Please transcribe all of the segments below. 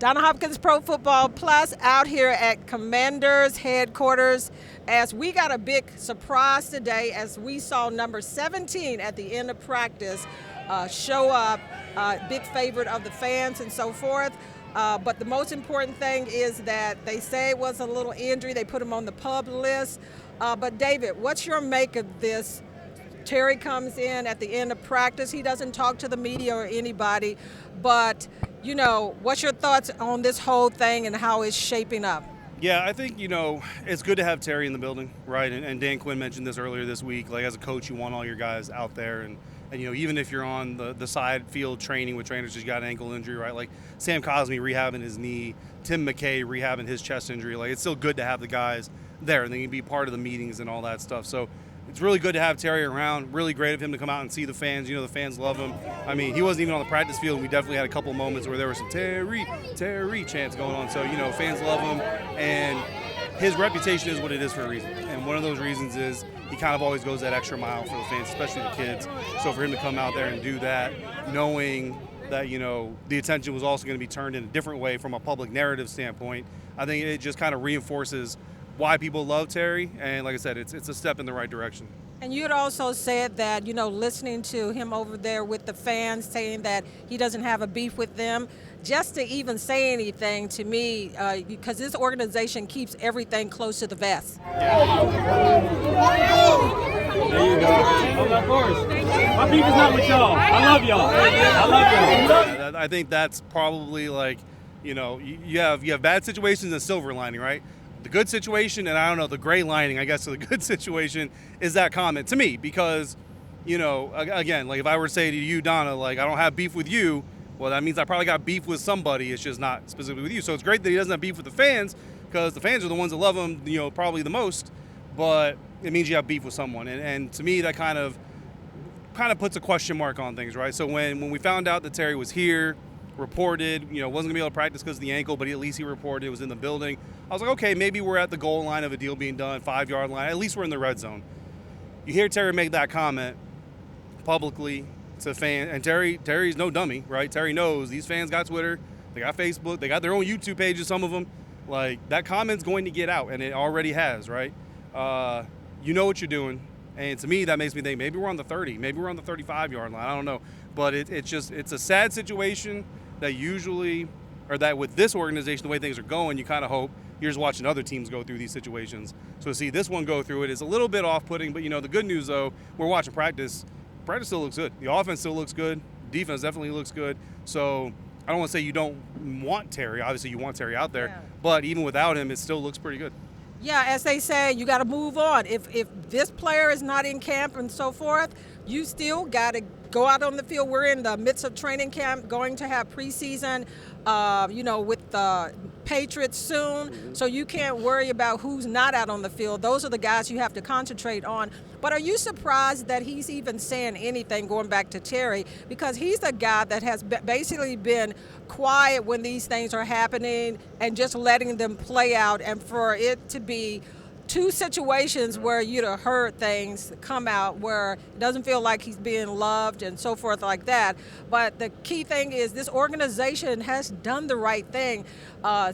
Donna Hopkins Pro Football Plus out here at Commanders headquarters as we got a big surprise today as we saw number 17 at the end of practice show up, big favorite of the fans and so forth. But the most important thing is that they say it was a little injury. They put him on the PUP list. But David, what's your make of this? Terry comes in at the end of practice. He doesn't talk to the media or anybody, but what's your thoughts on this whole thing and how it's shaping up? Yeah, I think, it's good to have Terry in the building, right? And Dan Quinn mentioned this earlier this week. Like, as a coach, you want all your guys out there. And even if you're on the side field training with trainers who's got an ankle injury, right? Like Sam Cosmi rehabbing his knee, Tim McKay rehabbing his chest injury. Like, it's still good to have the guys there and they can be part of the meetings and all that stuff. So it's really good to have Terry around. Really great of him to come out and see the fans. The fans love him. I mean, he wasn't even on the practice field. We definitely had a couple moments where there were some Terry chants going on. So, fans love him. And his reputation is what it is for a reason. And one of those reasons is he kind of always goes that extra mile for the fans, especially the kids. So for him to come out there and do that, knowing that, the attention was also going to be turned in a different way from a public narrative standpoint, I think it just kind of reinforces why people love Terry, and like I said, it's a step in the right direction. And you had also said that, listening to him over there with the fans saying that he doesn't have a beef with them, just to even say anything to me, because this organization keeps everything close to the vest. There you go. Of course. My beef is not with y'all. I love y'all. I love y'all. I think that's probably like, you have bad situations and silver lining, right? The good situation, and I don't know, the gray lining, I guess, of the good situation is that comment to me because, again, like if I were to say to you, Donna, like I don't have beef with you, well, that means I probably got beef with somebody. It's just not specifically with you. So it's great that he doesn't have beef with the fans because the fans are the ones that love him, probably the most, but it means you have beef with someone. And to me, that kind of puts a question mark on things, right? So when we found out that Terry was here, reported, wasn't going to be able to practice because of the ankle, but at least he reported, was in the building. I was like, okay, maybe we're at the goal line of a deal being done, 5-yard line. At least we're in the red zone. You hear Terry make that comment publicly to fans, and Terry's no dummy, right? Terry knows these fans got Twitter, they got Facebook, they got their own YouTube pages, some of them. Like, that comment's going to get out, and it already has, right? You know what you're doing. And to me, that makes me think maybe we're on the 30, maybe we're on the 35-yard line. I don't know. But it's a sad situation that usually, or that with this organization, the way things are going, you kind of hope you're just watching other teams go through these situations. So to see this one go through it is a little bit off-putting. But, the good news, though, we're watching practice. Practice still looks good. The offense still looks good. Defense definitely looks good. So I don't want to say you don't want Terry. Obviously, you want Terry out there. Yeah. But even without him, it still looks pretty good. Yeah, as they say, you got to move on. If this player is not in camp and so forth, you still got to go out on the field. We're in the midst of training camp, going to have preseason, with the Patriots soon. So you can't worry about who's not out on the field. Those are the guys you have to concentrate on. But are you surprised that he's even saying anything going back to Terry? Because he's the guy that has basically been quiet when these things are happening and just letting them play out. And for it to be two situations where you'd have heard things come out where it doesn't feel like he's being loved and so forth like that. But the key thing is this organization has done the right thing.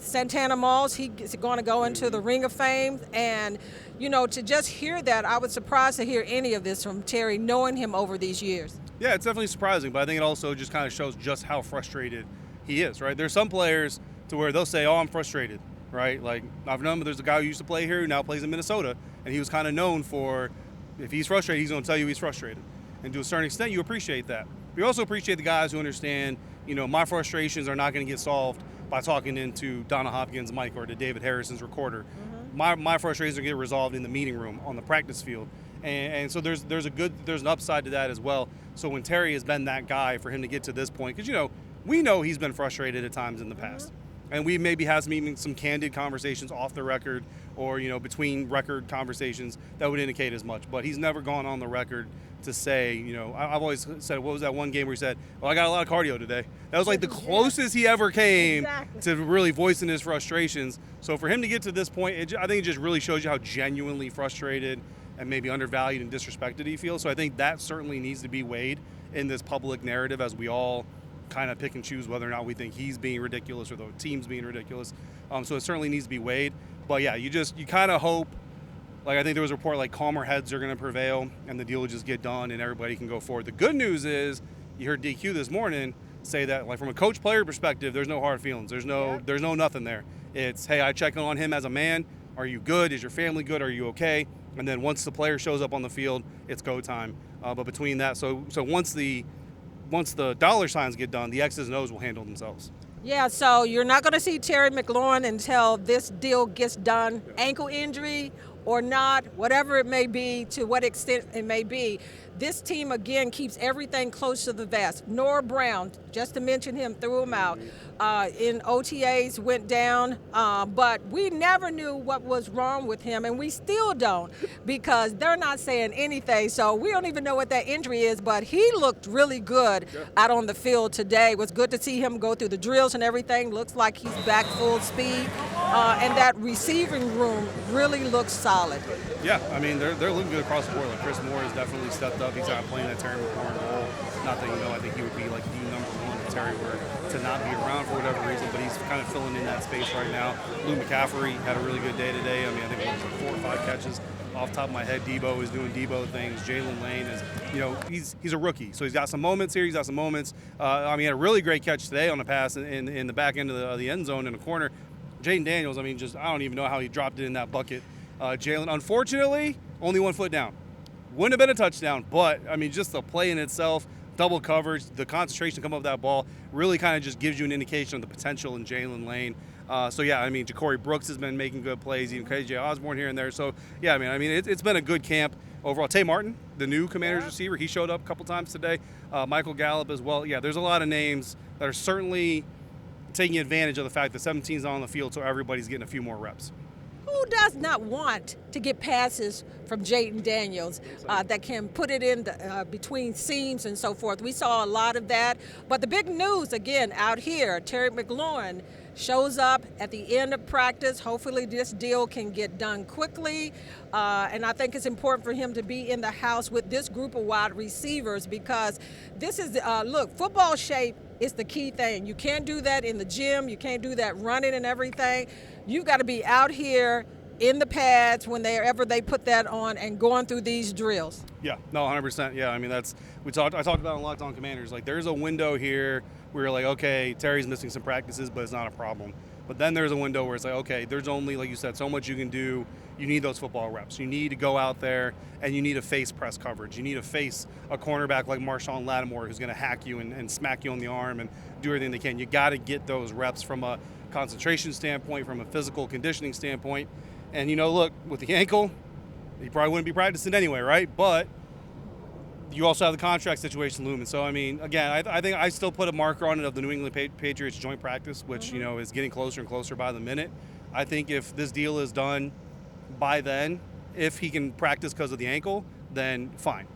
Santana Moss, he's going to go into the Ring of Fame. And, to just hear that, I was surprised to hear any of this from Terry, knowing him over these years. Yeah, it's definitely surprising, but I think it also just kind of shows just how frustrated he is, right? There's some players to where they'll say, oh, I'm frustrated. Right? Like, I've known, but there's a guy who used to play here who now plays in Minnesota, and he was kind of known for, if he's frustrated, he's going to tell you he's frustrated. And to a certain extent, you appreciate that. But you also appreciate the guys who understand, my frustrations are not going to get solved by talking into Donna Hopkins' mic or to David Harrison's recorder. Mm-hmm. My frustrations are going to get resolved in the meeting room, on the practice field. And so there's an upside to that as well. So when Terry has been that guy for him to get to this point, because, we know he's been frustrated at times in the past. Mm-hmm. And we maybe have some candid conversations off the record or, between record conversations that would indicate as much. But he's never gone on the record to say, I've always said, what was that one game where he said, well, I got a lot of cardio today. That was like the closest he ever came to really voicing his frustrations. So for him to get to this point, I think it just really shows you how genuinely frustrated and maybe undervalued and disrespected he feels. So I think that certainly needs to be weighed in this public narrative as we all kind of pick and choose whether or not we think he's being ridiculous or the team's being ridiculous. So it certainly needs to be weighed. But yeah, you kind of hope. Like I think there was a report like calmer heads are going to prevail and the deal will just get done and everybody can go forward. The good news is you heard DQ this morning say that like from a coach player perspective, there's no hard feelings. There's no nothing there. It's, hey, I check in on him as a man. Are you good? Is your family good? Are you okay? And then once the player shows up on the field, it's go time. But between that, so once the dollar signs get done, the X's and O's will handle themselves. Yeah, so you're not going to see Terry McLaurin until this deal gets done. Ankle injury or not, whatever it may be, to what extent it may be. This team, again, keeps everything close to the vest. Noah Brown, just to mention him, threw him out. In OTAs, went down, but we never knew what was wrong with him, and we still don't because they're not saying anything. So we don't even know what that injury is, but he looked really good out on the field today. It was good to see him go through the drills and everything. Looks like he's back full speed, and that receiving room really looks solid. Yeah, I mean, they're looking good across the board. Like Chris Moore has definitely stepped up. He's not playing that Terry McLaurin role. Not that I think he would be like the number one if Terry were to not be around for whatever reason, but he's kind of filling in that space right now. Lou McCaffrey had a really good day today. I mean, I think it was like 4 or 5 catches off the top of my head. Debo is doing Debo things. Jalen Lane is, he's a rookie, so he's got some moments here. He's got some moments. I mean, he had a really great catch today on a pass in the back end of the end zone in the corner. Jaden Daniels, I mean, I don't even know how he dropped it in that bucket. Jalen, unfortunately, only 1 foot down. Wouldn't have been a touchdown, but, I mean, just the play in itself, double coverage, the concentration to come up with that ball really kind of just gives you an indication of the potential in Jalen Lane. So, yeah, I mean, Ja'Cory Brooks has been making good plays, even KJ Osborne here and there. So, yeah, I mean, it's been a good camp overall. Tay Martin, the new Commanders receiver, he showed up a couple times today. Michael Gallup as well. Yeah, there's a lot of names that are certainly taking advantage of the fact that 17's on the field, so everybody's getting a few more reps. Who does not want to get passes from Jaden Daniels that can put it in between seams and so forth? We saw a lot of that. But the big news, again, out here, Terry McLaurin shows up at the end of practice. Hopefully this deal can get done quickly. And I think it's important for him to be in the house with this group of wide receivers because this is, look, football shape is the key thing. You can't do that in the gym. You can't do that running and everything. You've got to be out here in the pads whenever they put that on and going through these drills. Yeah, no, 100%. Yeah, I mean, I talked about it on Locked On Commanders. Like, there's a window here where you're like, okay, Terry's missing some practices, but it's not a problem. But then there's a window where it's like, okay, there's only, like you said, so much you can do. You need those football reps. You need to go out there and you need to face press coverage. You need to face a cornerback like Marshawn Lattimore who's going to hack you and smack you on the arm and do everything they can. You got to get those reps from a concentration standpoint, from a physical conditioning standpoint. And, look, with the ankle, he probably wouldn't be practicing anyway, right? But you also have the contract situation looming. So, I mean, again, I think I still put a marker on it of the New England Patriots joint practice, which, is getting closer and closer by the minute. I think if this deal is done by then, if he can practice because of the ankle, then fine.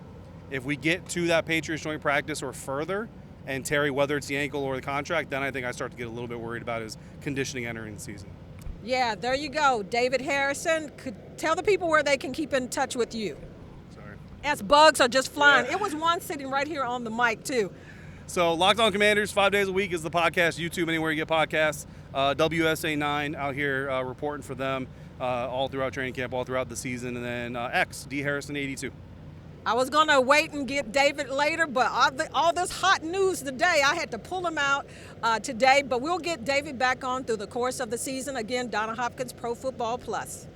If we get to that Patriots joint practice or further, and Terry, whether it's the ankle or the contract, then I think I start to get a little bit worried about his conditioning entering the season. Yeah, there you go. David Harrison, could tell the people where they can keep in touch with you. Sorry. As bugs are just flying. Yeah. It was one sitting right here on the mic, too. So Locked On Commanders, 5 days a week is the podcast, YouTube, anywhere you get podcasts. WSA9 out here reporting for them all throughout training camp, all throughout the season. And then X, D Harrison 82. I was going to wait and get David later, but all this hot news today, I had to pull him out today. But we'll get David back on through the course of the season. Again, Donna Hopkins, Pro Football Plus.